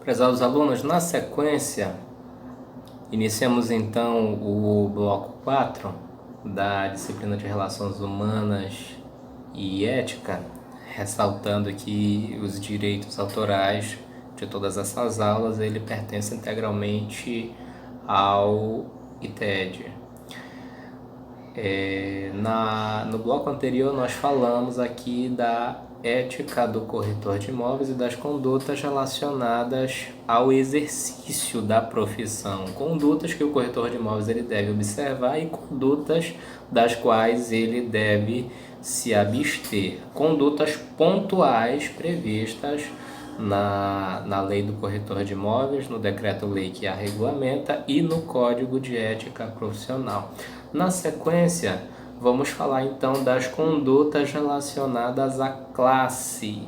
Prezados alunos, na sequência, iniciamos então o bloco 4 da disciplina de Relações Humanas e Ética, ressaltando que os direitos autorais de todas essas aulas ele pertence integralmente ao ITED. No bloco anterior nós falamos aqui da ética do corretor de imóveis e das condutas relacionadas ao exercício da profissão. Condutas que o corretor de imóveis ele deve observar e condutas das quais ele deve se abster. Condutas pontuais previstas na lei do corretor de imóveis, no decreto-lei que a regulamenta e no Código de Ética Profissional. Na sequência, vamos falar então das condutas relacionadas à classe.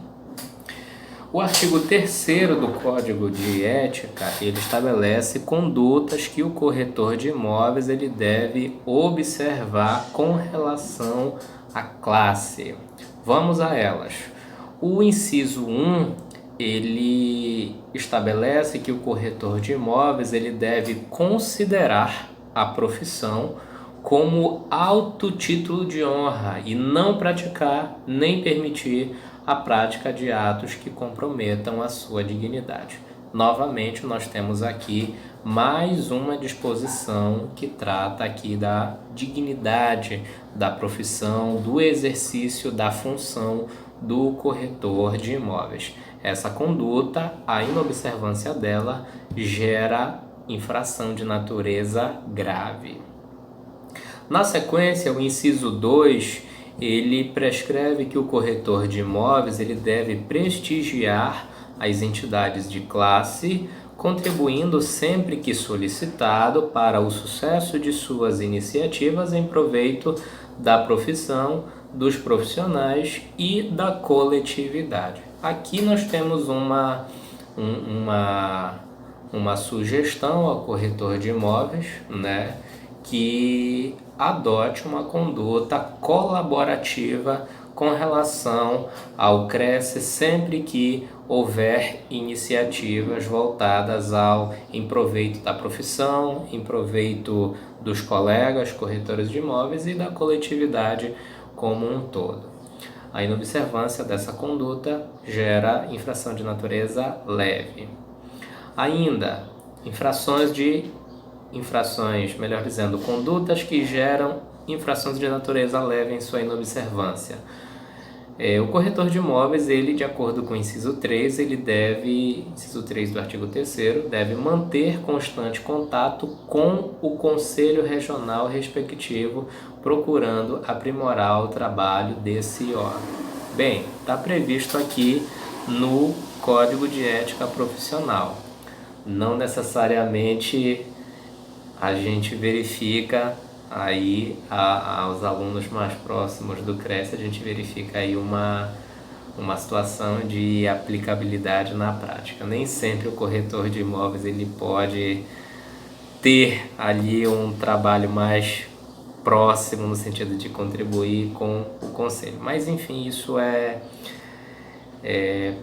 O artigo 3º do Código de Ética, ele estabelece condutas que o corretor de imóveis ele deve observar com relação à classe. Vamos a elas. O inciso 1, ele estabelece que o corretor de imóveis ele deve considerar a profissão como alto título de honra e não praticar nem permitir a prática de atos que comprometam a sua dignidade. Novamente, nós temos aqui mais uma disposição que trata aqui da dignidade da profissão, do exercício da função do corretor de imóveis. Essa conduta, a inobservância dela, gera infração de natureza grave. Na sequência, o inciso 2, ele prescreve que o corretor de imóveis ele deve prestigiar as entidades de classe, contribuindo sempre que solicitado para o sucesso de suas iniciativas em proveito da profissão, dos profissionais e da coletividade. Aqui nós temos uma sugestão ao corretor de imóveis, né, que adote uma conduta colaborativa com relação ao CRECE sempre que houver iniciativas voltadas em proveito da profissão, em proveito dos colegas corretores de imóveis e da coletividade como um todo. A inobservância dessa conduta gera infração de natureza leve. Ainda, condutas que geram infrações de natureza leve em sua inobservância. O corretor de imóveis, ele, de acordo com o inciso 3, inciso 3 do artigo 3º, deve manter constante contato com o Conselho Regional respectivo, procurando aprimorar o trabalho desse órgão. Bem, está previsto aqui no Código de Ética Profissional. Não necessariamente a gente verifica aí aos alunos mais próximos do CRECE, a gente verifica aí uma situação de aplicabilidade na prática. Nem sempre o corretor de imóveis ele pode ter ali um trabalho mais próximo no sentido de contribuir com o conselho. Mas enfim, isso é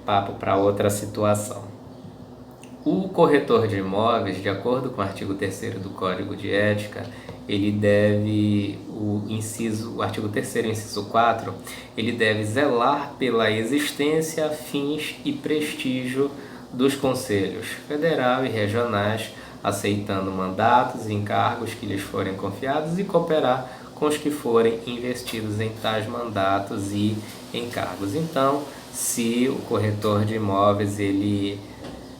papo para outra situação. O corretor de imóveis, de acordo com o artigo 3º do Código de Ética, ele deve, o artigo 3º, inciso 4, ele deve zelar pela existência, fins e prestígio dos conselhos federal e regionais, aceitando mandatos e encargos que lhes forem confiados e cooperar com os que forem investidos em tais mandatos e encargos. Então, se o corretor de imóveis ele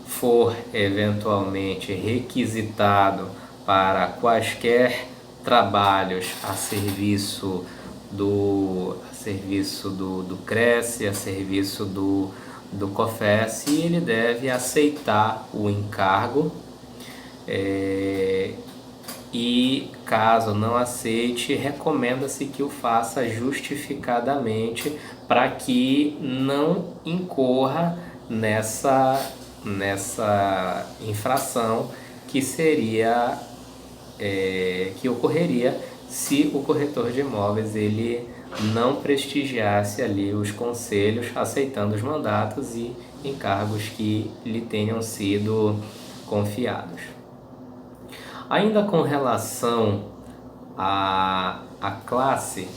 for eventualmente requisitado para quaisquer trabalhos a serviço do CRECE, a serviço do COFES, ele deve aceitar o encargo e, caso não aceite, recomenda-se que o faça justificadamente para que não incorra nessa infração que seria que ocorreria se o corretor de imóveis ele não prestigiasse ali os conselhos aceitando os mandatos e em cargos que lhe tenham sido confiados. Ainda com relação à classe,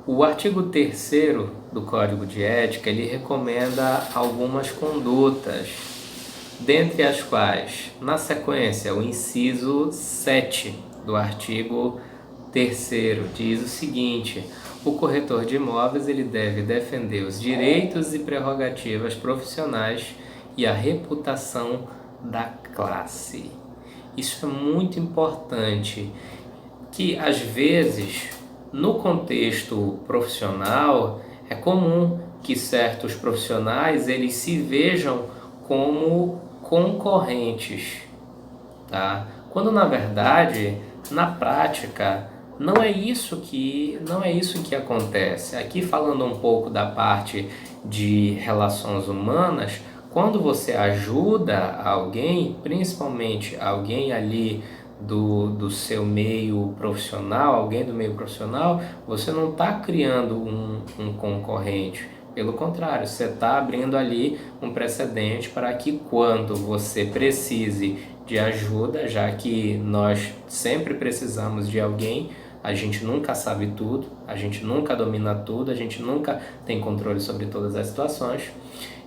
o artigo 3º do Código de Ética, ele recomenda algumas condutas, dentre as quais, na sequência, o inciso 7 do artigo 3º diz o seguinte: o corretor de imóveis ele deve defender os direitos e prerrogativas profissionais e a reputação da classe. Isso é muito importante, que às vezes, no contexto profissional, é comum que certos profissionais eles se vejam como concorrentes, tá? Quando na verdade, na prática, não é isso que acontece. Aqui falando um pouco da parte de relações humanas, quando você ajuda alguém, principalmente alguém ali do seu meio profissional, alguém do meio profissional, você não está criando um concorrente. Pelo contrário, você está abrindo ali um precedente para que quando você precise de ajuda, já que nós sempre precisamos de alguém, a gente nunca sabe tudo, a gente nunca domina tudo, a gente nunca tem controle sobre todas as situações.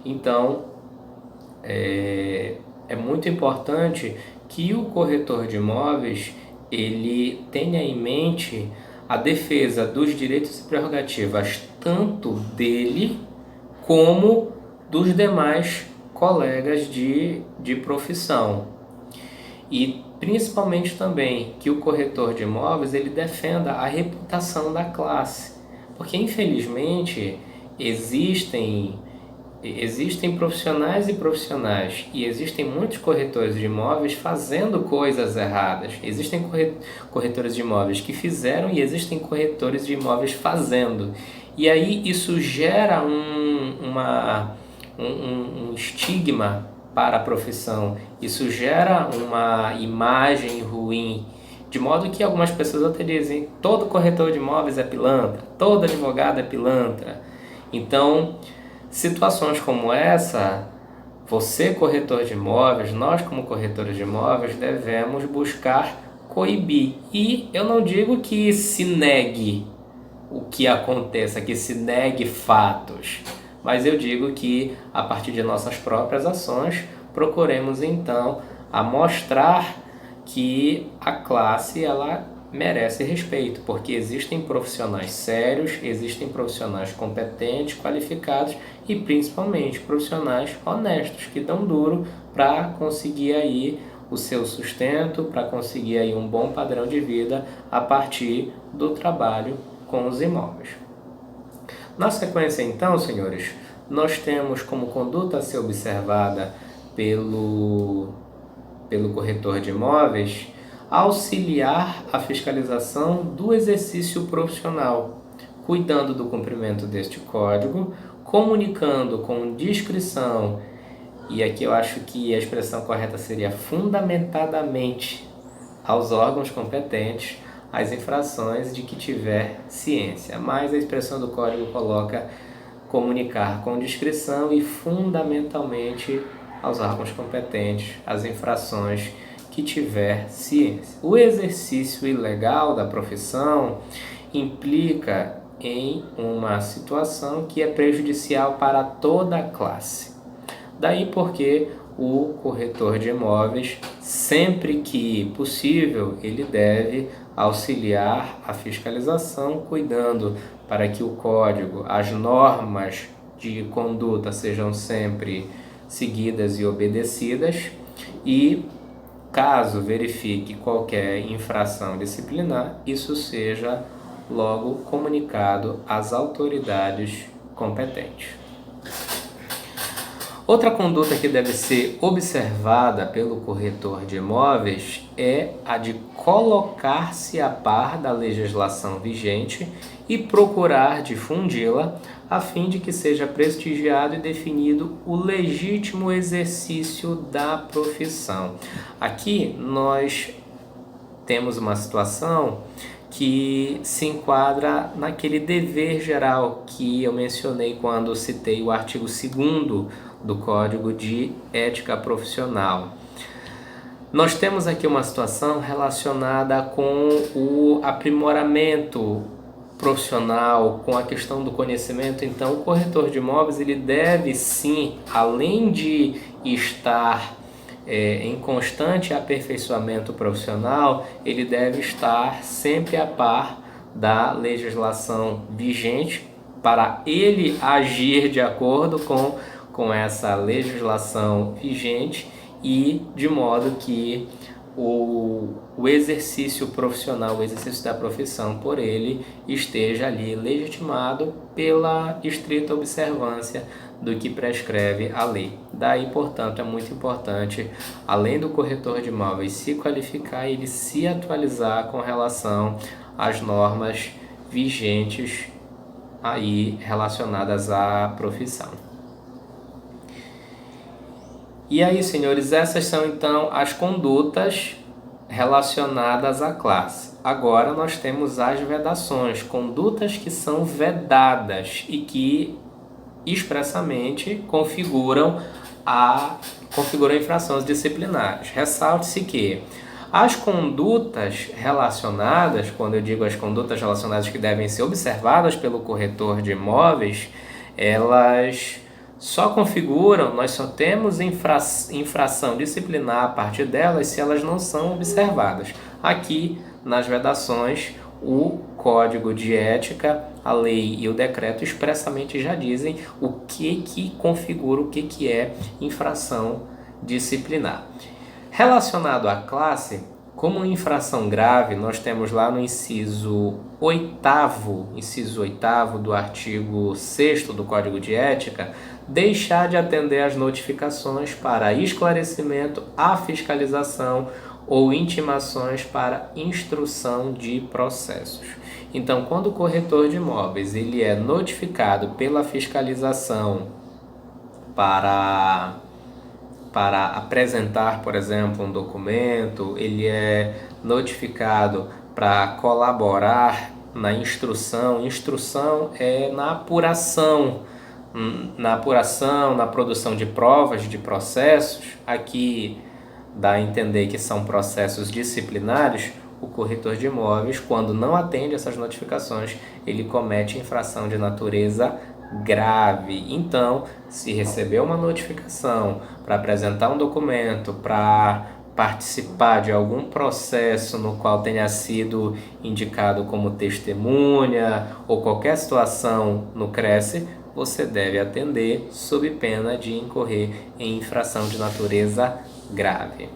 Então, é muito importante que o corretor de imóveis ele tenha em mente a defesa dos direitos e prerrogativas tanto dele como dos demais colegas de profissão. E principalmente também que o corretor de imóveis ele defenda a reputação da classe. Porque infelizmente existem profissionais e profissionais e existem muitos corretores de imóveis fazendo coisas erradas. Existem corretores de imóveis que fizeram e existem corretores de imóveis fazendo. E aí isso gera um estigma para a profissão. Isso gera uma imagem ruim, de modo que algumas pessoas até dizem: todo corretor de imóveis é pilantra, todo advogado é pilantra. Então, situações como essa, você corretor de imóveis, nós como corretores de imóveis devemos buscar coibir. E eu não digo que se negue o que aconteça, que se negue fatos, mas eu digo que a partir de nossas próprias ações procuremos então a mostrar que a classe ela merece respeito, porque existem profissionais sérios, existem profissionais competentes, qualificados e principalmente profissionais honestos que dão duro para conseguir aí o seu sustento, para conseguir aí um bom padrão de vida a partir do trabalho com os imóveis. Na sequência então, senhores, nós temos como conduta a ser observada pelo corretor de imóveis auxiliar a fiscalização do exercício profissional, cuidando do cumprimento deste código, comunicando com discrição, e aqui eu acho que a expressão correta seria fundamentadamente aos órgãos competentes as infrações de que tiver ciência, mas a expressão do código coloca comunicar com discrição e fundamentalmente aos órgãos competentes as infrações que tiver ciência. O exercício ilegal da profissão implica em uma situação que é prejudicial para toda a classe. Daí porque o corretor de imóveis, sempre que possível, ele deve auxiliar a fiscalização, cuidando para que o código, as normas de conduta sejam sempre seguidas e obedecidas, e caso verifique qualquer infração disciplinar, isso seja logo comunicado às autoridades competentes. Outra conduta que deve ser observada pelo corretor de imóveis é a de colocar-se a par da legislação vigente e procurar difundi-la, a fim de que seja prestigiado e definido o legítimo exercício da profissão. Aqui nós temos uma situação que se enquadra naquele dever geral que eu mencionei quando citei o artigo 2º do Código de Ética Profissional. Nós temos aqui uma situação relacionada com o aprimoramento profissional, com a questão do conhecimento. Então, o corretor de imóveis, ele deve sim, além de estar em constante aperfeiçoamento profissional, ele deve estar sempre a par da legislação vigente para ele agir de acordo com essa legislação vigente e de modo que o exercício profissional, o exercício da profissão por ele esteja ali legitimado pela estrita observância do que prescreve a lei. Daí, portanto, é muito importante, além do corretor de imóveis se qualificar, ele se atualizar com relação às normas vigentes aí relacionadas à profissão. E aí, senhores, essas são então as condutas relacionadas à classe. Agora nós temos as vedações, condutas que são vedadas e que expressamente configuram infrações disciplinares. Ressalte-se que as condutas relacionadas, quando eu digo as condutas relacionadas que devem ser observadas pelo corretor de imóveis, elas só configuram, nós só temos infração disciplinar a partir delas se elas não são observadas. Aqui, nas vedações, o Código de Ética, a lei e o decreto expressamente já dizem o que configura, o que é infração disciplinar. Relacionado à classe, como infração grave, nós temos lá no inciso 8º do artigo 6º do Código de Ética, deixar de atender às notificações para esclarecimento, à fiscalização ou intimações para instrução de processos. Então, quando o corretor de imóveis ele é notificado pela fiscalização para apresentar, por exemplo, um documento, ele é notificado para colaborar na instrução. Instrução é na apuração, na produção de provas, de processos. Aqui dá a entender que são processos disciplinares. O corretor de imóveis, quando não atende essas notificações, ele comete infração de natureza grave. Então, se receber uma notificação para apresentar um documento, para participar de algum processo no qual tenha sido indicado como testemunha ou qualquer situação no CRECE, você deve atender sob pena de incorrer em infração de natureza grave.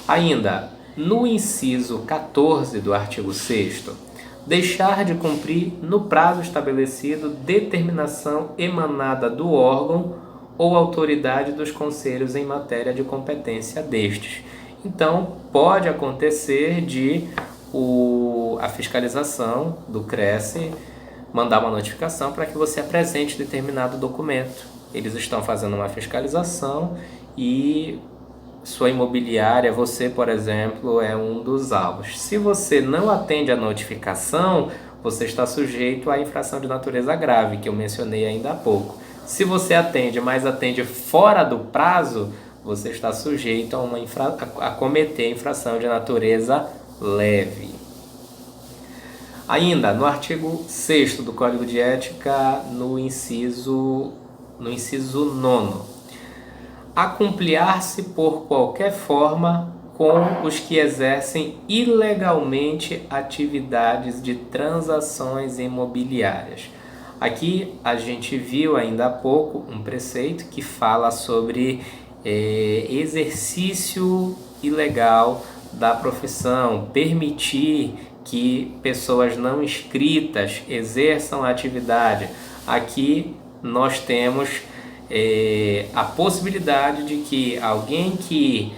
Ainda, no inciso 14 do artigo 6º, deixar de cumprir no prazo estabelecido determinação emanada do órgão ou autoridade dos conselhos em matéria de competência destes. Então, pode acontecer de a fiscalização do CRECE mandar uma notificação para que você apresente determinado documento. Eles estão fazendo uma fiscalização e sua imobiliária, você, por exemplo, é um dos alvos. Se você não atende a notificação, você está sujeito à infração de natureza grave, que eu mencionei ainda há pouco. Se você atende, mas atende fora do prazo, você está sujeito a cometer infração de natureza leve. Ainda, no artigo 6º do Código de Ética, no inciso 9º, acumpliar-se por qualquer forma com os que exercem ilegalmente atividades de transações imobiliárias. Aqui a gente viu ainda há pouco um preceito que fala sobre exercício ilegal da profissão, permitir que pessoas não inscritas exerçam a atividade. Aqui nós temos a possibilidade de que alguém que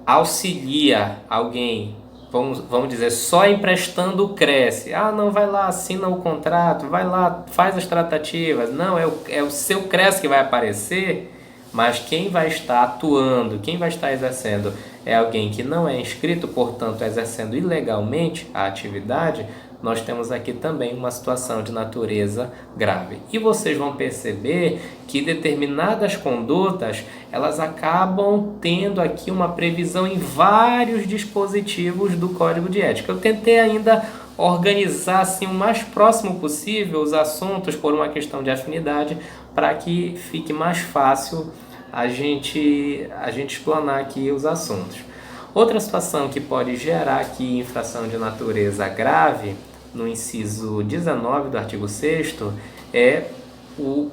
auxilia alguém, vamos dizer, só emprestando o CRECE, não, vai lá, assina o contrato, vai lá, faz as tratativas, não, é o seu CRECE que vai aparecer, mas quem vai estar atuando, quem vai estar exercendo é alguém que não é inscrito, portanto exercendo ilegalmente a atividade, nós temos aqui também uma situação de natureza grave. E vocês vão perceber que determinadas condutas, elas acabam tendo aqui uma previsão em vários dispositivos do Código de Ética. Eu tentei ainda organizar assim, o mais próximo possível os assuntos por uma questão de afinidade, para que fique mais fácil a gente explanar aqui os assuntos. Outra situação que pode gerar aqui infração de natureza grave, no inciso 19 do artigo 6º, é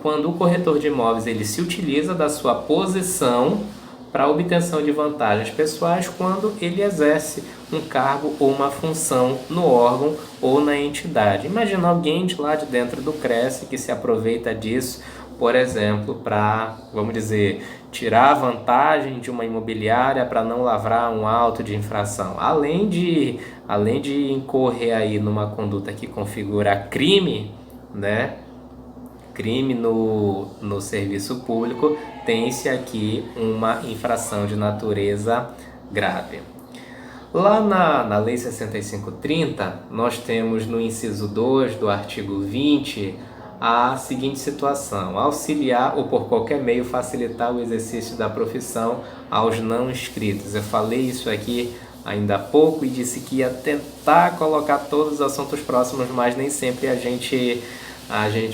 quando o corretor de imóveis ele se utiliza da sua posição para a obtenção de vantagens pessoais quando ele exerce um cargo ou uma função no órgão ou na entidade. Imagina alguém de lá de dentro do Cresce que se aproveita disso, por exemplo, para, vamos dizer, tirar vantagem de uma imobiliária para não lavrar um auto de infração. Além de incorrer aí numa conduta que configura crime, né? Crime no serviço público, tem-se aqui uma infração de natureza grave. Lá na Lei 6530, nós temos no inciso 2 do artigo 20 a seguinte situação: auxiliar ou por qualquer meio facilitar o exercício da profissão aos não inscritos. Eu falei isso aqui ainda há pouco e disse que ia tentar colocar todos os assuntos próximos, mas nem sempre a gente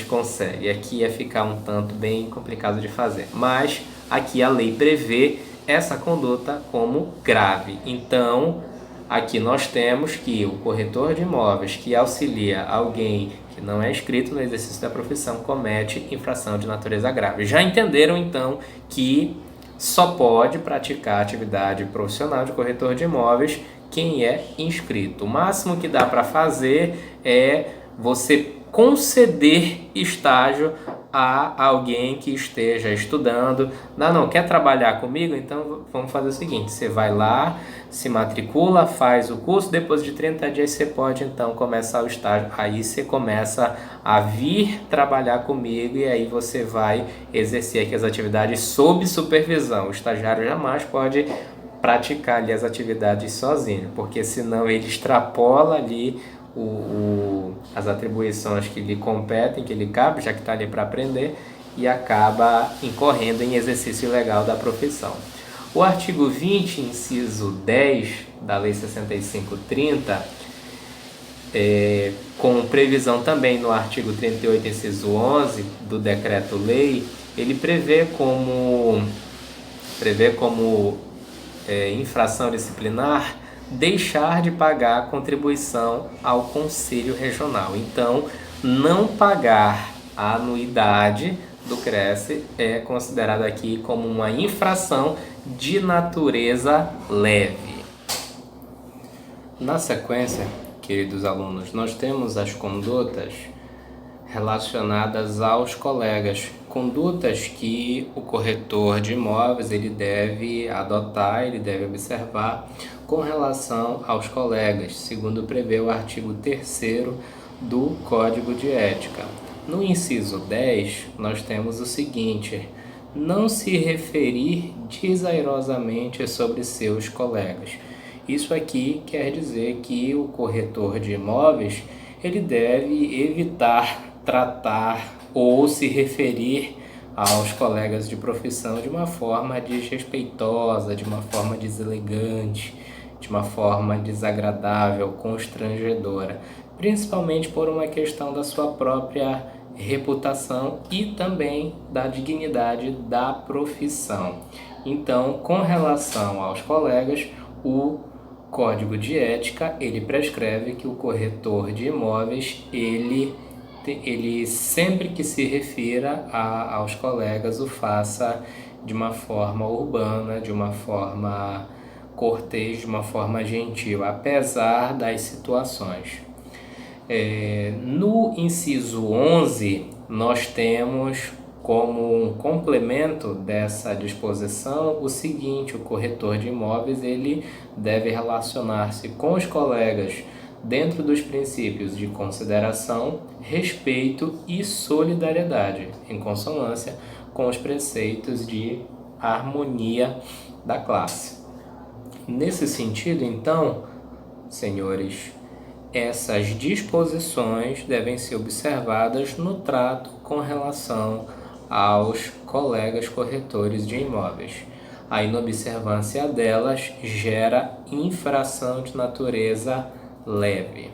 consegue. Aqui ia ficar um tanto bem complicado de fazer. Mas aqui a lei prevê essa conduta como grave. Então, aqui nós temos que o corretor de imóveis que auxilia alguém que não é inscrito no exercício da profissão comete infração de natureza grave. Já entenderam, então, que só pode praticar atividade profissional de corretor de imóveis quem é inscrito. O máximo que dá para fazer é você conceder estágio a alguém que esteja estudando. Não quer trabalhar comigo? Então vamos fazer o seguinte: você vai lá, se matricula, faz o curso, depois de 30 dias você pode então começar o estágio. Aí você começa a vir trabalhar comigo e aí você vai exercer aqui as atividades sob supervisão. O estagiário jamais pode praticar ali as atividades sozinho, porque senão ele extrapola ali as atribuições que lhe competem, que lhe cabe, já que está ali para aprender, e acaba incorrendo em exercício ilegal da profissão. O artigo 20, inciso 10 da Lei 6530, com previsão também no artigo 38, inciso 11 do Decreto-Lei, ele prevê como infração disciplinar deixar de pagar a contribuição ao Conselho Regional. Então, não pagar a anuidade do Cresce é considerado aqui como uma infração de natureza leve. Na sequência, queridos alunos, nós temos as condutas relacionadas aos colegas, condutas que o corretor de imóveis ele deve adotar, ele deve observar com relação aos colegas, segundo prevê o artigo 3º do Código de Ética. No inciso 10, nós temos o seguinte: não se referir desairosamente sobre seus colegas. Isso aqui quer dizer que o corretor de imóveis ele deve evitar tratar ou se referir aos colegas de profissão de uma forma desrespeitosa, de uma forma deselegante, de uma forma desagradável, constrangedora, principalmente por uma questão da sua própria reputação e também da dignidade da profissão. Então, com relação aos colegas, o Código de Ética ele prescreve que o corretor de imóveis ele sempre que se refira aos colegas o faça de uma forma urbana, de uma forma cortês, de uma forma gentil, apesar das situações. No inciso 11, nós temos como um complemento dessa disposição o seguinte: o corretor de imóveis ele deve relacionar-se com os colegas dentro dos princípios de consideração, respeito e solidariedade, em consonância com os preceitos de harmonia da classe. Nesse sentido, então, senhores, essas disposições devem ser observadas no trato com relação aos colegas corretores de imóveis. A inobservância delas gera infração de natureza leve.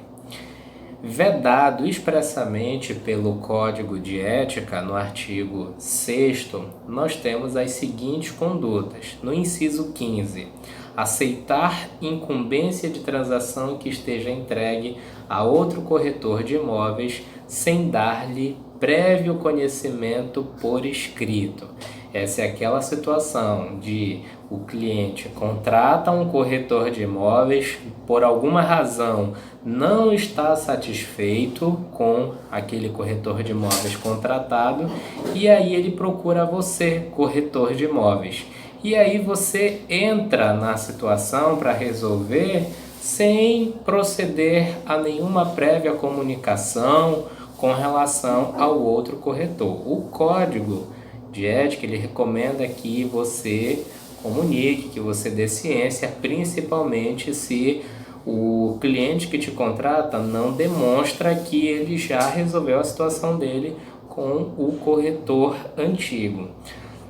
Vedado expressamente pelo Código de Ética, no artigo 6º, nós temos as seguintes condutas. No inciso 15, aceitar incumbência de transação que esteja entregue a outro corretor de imóveis sem dar-lhe prévio conhecimento por escrito. Essa é aquela situação de o cliente contrata um corretor de imóveis, por alguma razão não está satisfeito com aquele corretor de imóveis contratado, e aí ele procura você, corretor de imóveis. E aí você entra na situação para resolver sem proceder a nenhuma prévia comunicação com relação ao outro corretor. O Código de Ética, ele recomenda que você comunique, que você dê ciência, principalmente se o cliente que te contrata não demonstra que ele já resolveu a situação dele com o corretor antigo.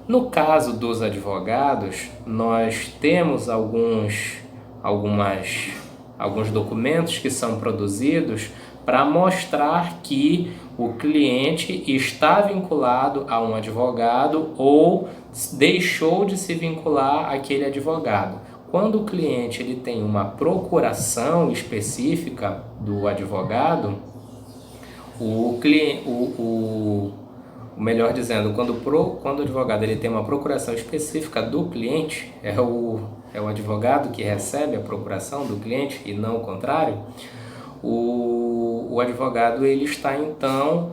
No caso dos advogados, nós temos alguns documentos que são produzidos para mostrar que o cliente está vinculado a um advogado ou deixou de se vincular àquele advogado. Quando o cliente ele tem uma procuração específica do advogado, melhor dizendo, quando o advogado ele tem uma procuração específica do cliente, é o advogado que recebe a procuração do cliente e não o contrário, o advogado ele está então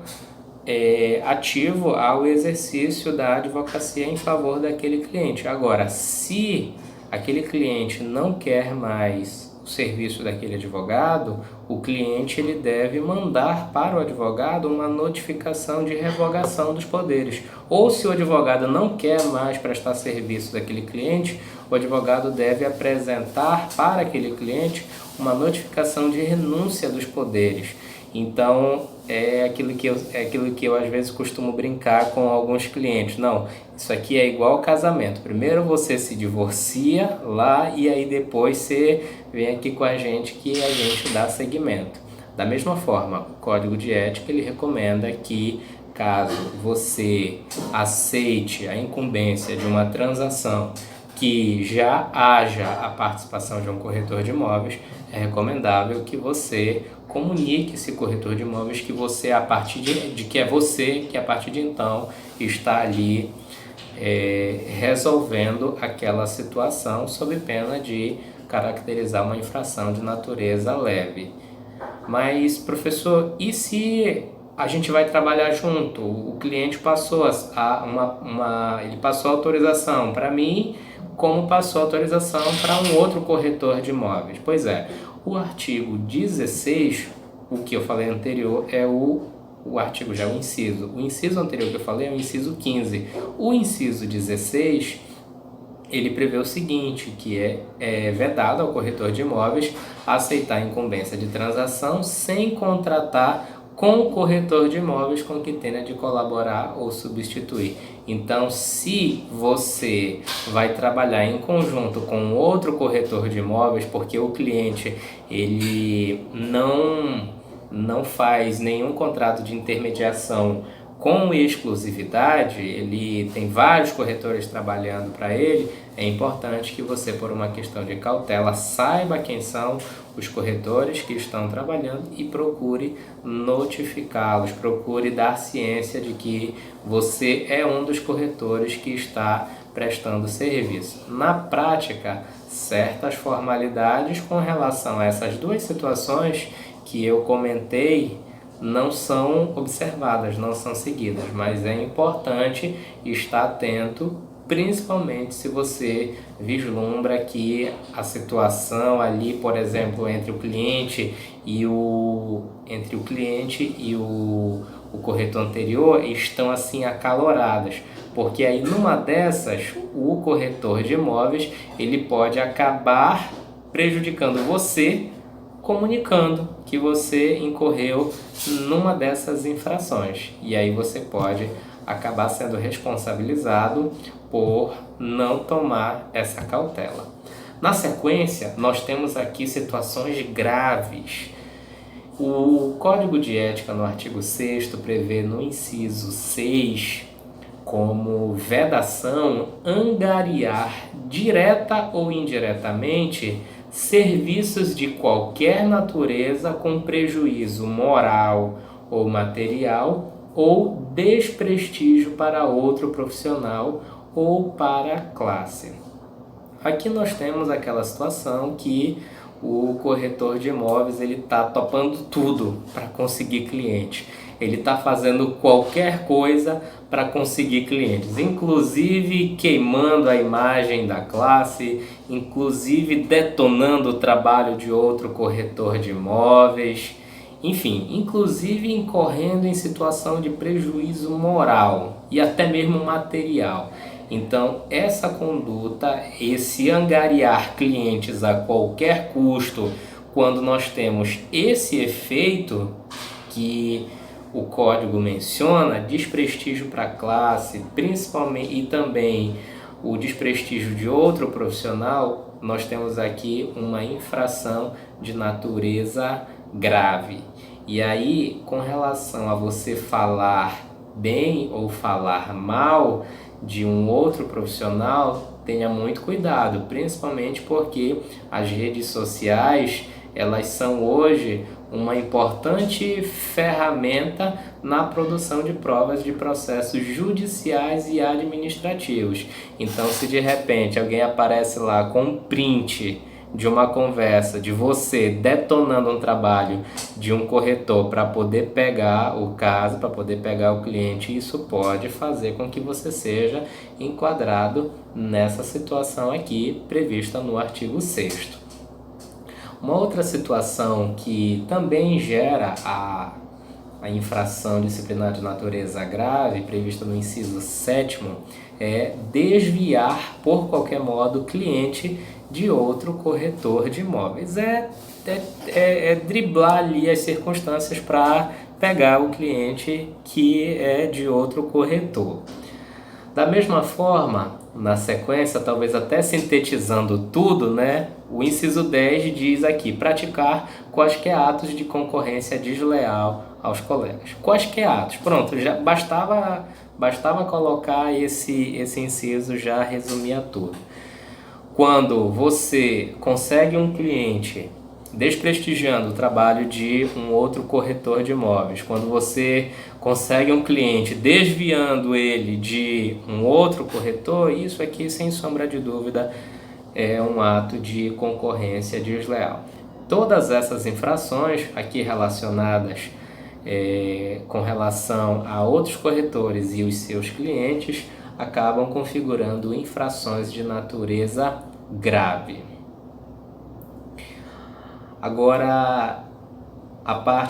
ativo ao exercício da advocacia em favor daquele cliente. Agora, se aquele cliente não quer mais o serviço daquele advogado, o cliente ele deve mandar para o advogado uma notificação de revogação dos poderes. Ou se o advogado não quer mais prestar serviço daquele cliente, o advogado deve apresentar para aquele cliente uma notificação de renúncia dos poderes. Então, é aquilo que eu às vezes costumo brincar com alguns clientes. Não, isso aqui é igual casamento. Primeiro você se divorcia lá e aí depois você vem aqui com a gente que a gente dá seguimento. Da mesma forma, o Código de Ética ele recomenda que caso você aceite a incumbência de uma transação que já haja a participação de um corretor de imóveis, é recomendável que você comunique esse corretor de imóveis que você, a partir de que é você que a partir de então está ali resolvendo aquela situação sob pena de caracterizar uma infração de natureza leve. Mas, professor, e se a gente vai trabalhar junto? O cliente passou ele passou a autorização para mim, como passou a autorização para um outro corretor de imóveis. Pois é, o artigo 16, o que eu falei anterior, é o artigo já é o inciso. O inciso anterior que eu falei é o inciso 15. O inciso 16, ele prevê o seguinte, que é vedado ao corretor de imóveis aceitar a incumbência de transação sem contratar com o corretor de imóveis com que tenha de colaborar ou substituir. Então, se você vai trabalhar em conjunto com outro corretor de imóveis, porque o cliente ele não faz nenhum contrato de intermediação com exclusividade, ele tem vários corretores trabalhando para ele, é importante que você, por uma questão de cautela, saiba quem são os corretores que estão trabalhando e procure notificá-los, procure dar ciência de que você é um dos corretores que está prestando serviço. Na prática, certas formalidades com relação a essas duas situações que eu comentei não são observadas, não são seguidas, mas é importante estar atento, principalmente se você vislumbra que a situação ali, por exemplo, entre o cliente e o corretor anterior estão assim acaloradas, porque aí numa dessas o corretor de imóveis ele pode acabar prejudicando você comunicando que você incorreu numa dessas infrações. E aí você pode acabar sendo responsabilizado por não tomar essa cautela. Na sequência, nós temos aqui situações graves. O Código de Ética, no artigo 6º, prevê no inciso 6 como vedação angariar, direta ou indiretamente, serviços de qualquer natureza com prejuízo moral ou material ou desprestígio para outro profissional ou para a classe. Aqui nós temos aquela situação que o corretor de imóveis ele está topando tudo para conseguir cliente. Ele está fazendo qualquer coisa para conseguir clientes, inclusive queimando a imagem da classe, inclusive detonando o trabalho de outro corretor de imóveis, enfim, inclusive incorrendo em situação de prejuízo moral e até mesmo material. Então, essa conduta, esse angariar clientes a qualquer custo, quando nós temos esse efeito que o código menciona, desprestígio para a classe, principalmente, e também o desprestígio de outro profissional, nós temos aqui uma infração de natureza grave. E aí, com relação a você falar bem ou falar mal de um outro profissional, tenha muito cuidado, principalmente porque as redes sociais, elas são hoje uma importante ferramenta na produção de provas de processos judiciais e administrativos. Então, se de repente alguém aparece lá com um print de uma conversa de você detonando um trabalho de um corretor para poder pegar o caso, para poder pegar o cliente, isso pode fazer com que você seja enquadrado nessa situação aqui prevista no artigo 6º. Uma outra situação que também gera a infração disciplinar de natureza grave, prevista no inciso 7º, é desviar por qualquer modo o cliente de outro corretor de imóveis. É driblar ali as circunstâncias para pegar o cliente que é de outro corretor. Da mesma forma, na sequência, talvez até sintetizando tudo, né? O inciso 10 diz aqui, praticar quaisquer atos de concorrência desleal aos colegas. Quaisquer atos, pronto, já bastava colocar esse inciso, já resumia tudo. Quando você consegue um cliente desprestigiando o trabalho de um outro corretor de imóveis, quando você consegue um cliente desviando ele de um outro corretor, isso aqui, sem sombra de dúvida, é um ato de concorrência desleal. Todas essas infrações aqui relacionadas com relação a outros corretores e os seus clientes acabam configurando infrações de natureza grave. Agora,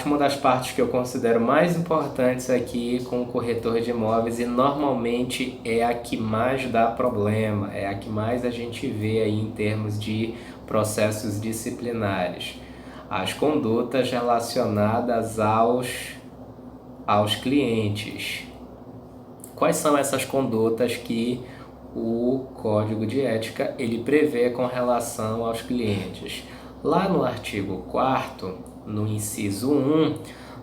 uma das partes que eu considero mais importantes aqui com o corretor de imóveis, e normalmente é a que mais dá problema, é a que mais a gente vê aí em termos de processos disciplinares. As condutas relacionadas aos clientes. Quais são essas condutas que o Código de Ética ele prevê com relação aos clientes? Lá no artigo 4º, no inciso 1,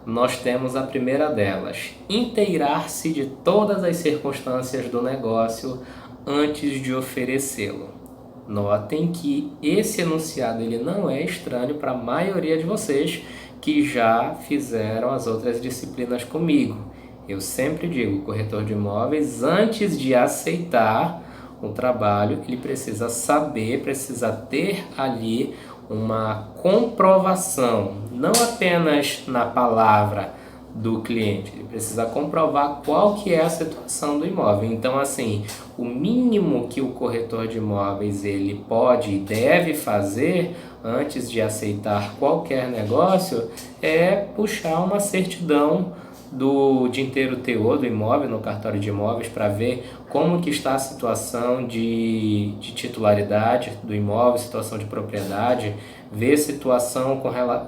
nós temos a primeira delas, inteirar-se de todas as circunstâncias do negócio antes de oferecê-lo. Notem que esse enunciado ele não é estranho para a maioria de vocês que já fizeram as outras disciplinas comigo. Eu sempre digo, o corretor de imóveis, antes de aceitar um trabalho, ele precisa saber, precisa ter ali uma comprovação, não apenas na palavra do cliente, ele precisa comprovar qual que é a situação do imóvel. Então, assim, o mínimo que o corretor de imóveis ele pode e deve fazer antes de aceitar qualquer negócio é puxar uma certidão do dinheiro teor do imóvel no cartório de imóveis para ver como que está a situação de titularidade do imóvel, situação de propriedade, ver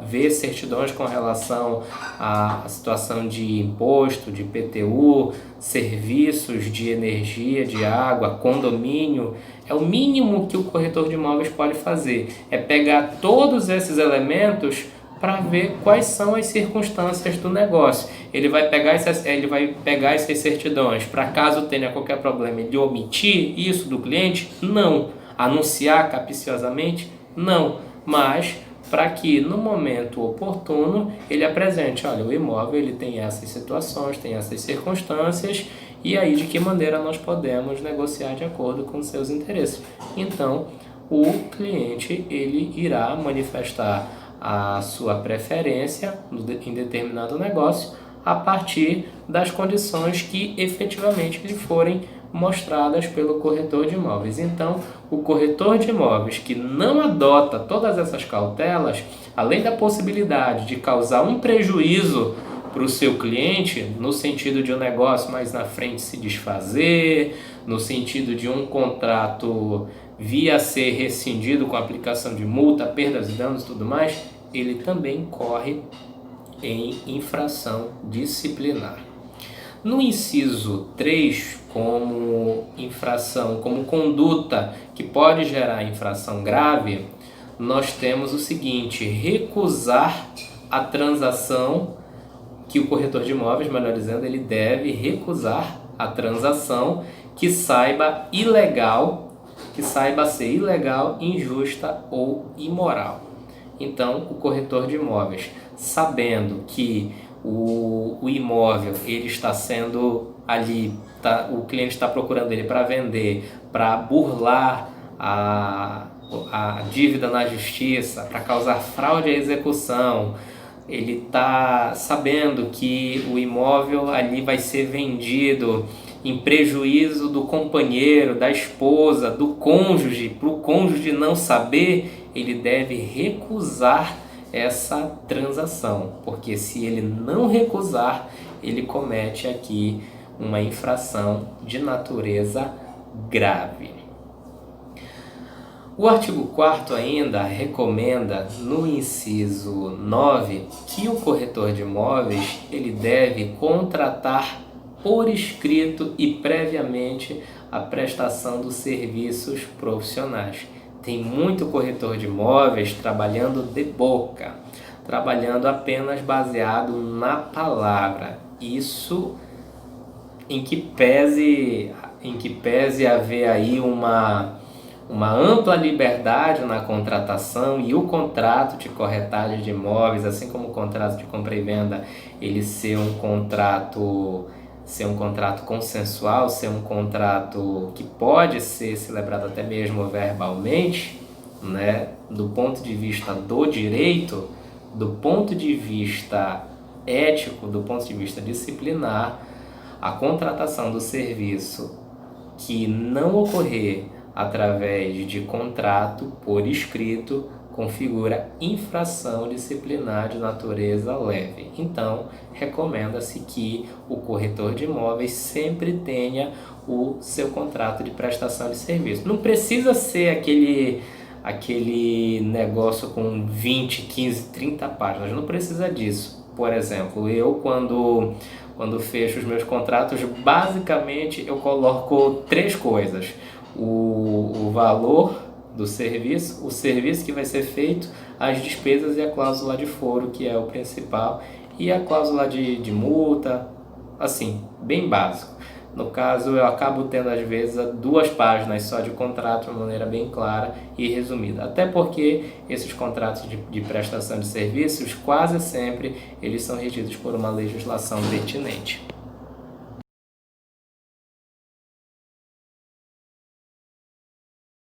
ver certidões com relação à situação de imposto, de IPTU, serviços de energia, de água, condomínio. É o mínimo que o corretor de imóveis pode fazer, é pegar todos esses elementos para ver quais são as circunstâncias do negócio. Ele vai pegar essas certidões para, caso tenha qualquer problema, ele omitir isso do cliente? Não. Anunciar capciosamente? Não. Mas para que no momento oportuno ele apresente, olha, o imóvel ele tem essas situações, tem essas circunstâncias, e aí de que maneira nós podemos negociar de acordo com seus interesses. Então, o cliente ele irá manifestar a sua preferência em determinado negócio a partir das condições que efetivamente lhe forem mostradas pelo corretor de imóveis. Então, o corretor de imóveis que não adota todas essas cautelas, além da possibilidade de causar um prejuízo para o seu cliente, no sentido de um negócio mais na frente se desfazer, no sentido de um contrato vir a ser rescindido com a aplicação de multa, perdas e danos e tudo mais, ele também corre em infração disciplinar. No inciso 3, como infração, como conduta que pode gerar infração grave, nós temos o seguinte: recusar a transação, que o corretor de imóveis, melhor dizendo, ele deve recusar a transação que saiba ser ilegal, injusta ou imoral. Então, o corretor de imóveis, sabendo que o imóvel ele está sendo ali, o cliente está procurando ele para vender, para burlar a dívida na justiça, para causar fraude à execução, ele está sabendo que o imóvel ali vai ser vendido em prejuízo do companheiro, da esposa, do cônjuge, para o cônjuge não saber, ele deve recusar essa transação, porque se ele não recusar, ele comete aqui uma infração de natureza grave. O artigo 4º ainda recomenda, no inciso 9, que o corretor de imóveis ele deve contratar por escrito e previamente a prestação dos serviços profissionais. Tem muito corretor de imóveis trabalhando de boca, trabalhando apenas baseado na palavra. Isso em que pese haver aí uma ampla liberdade na contratação e o contrato de corretagem de imóveis, assim como o contrato de compra e venda, ele ser um contrato consensual, ser um contrato que pode ser celebrado até mesmo verbalmente, né? Do ponto de vista do direito, do ponto de vista ético, do ponto de vista disciplinar, a contratação do serviço que não ocorrer através de contrato por escrito configura infração disciplinar de natureza leve. Então, recomenda-se que o corretor de imóveis sempre tenha o seu contrato de prestação de serviço. Não precisa ser aquele negócio com 20, 15, 30 páginas, não precisa disso. Por exemplo, eu quando fecho os meus contratos, basicamente eu coloco 3 coisas: o valor do serviço, o serviço que vai ser feito, as despesas e a cláusula de foro, que é o principal, e a cláusula de multa, assim, bem básico. No caso, eu acabo tendo às vezes 2 páginas só de contrato de uma maneira bem clara e resumida. Até porque esses contratos de prestação de serviços, quase sempre, eles são regidos por uma legislação pertinente.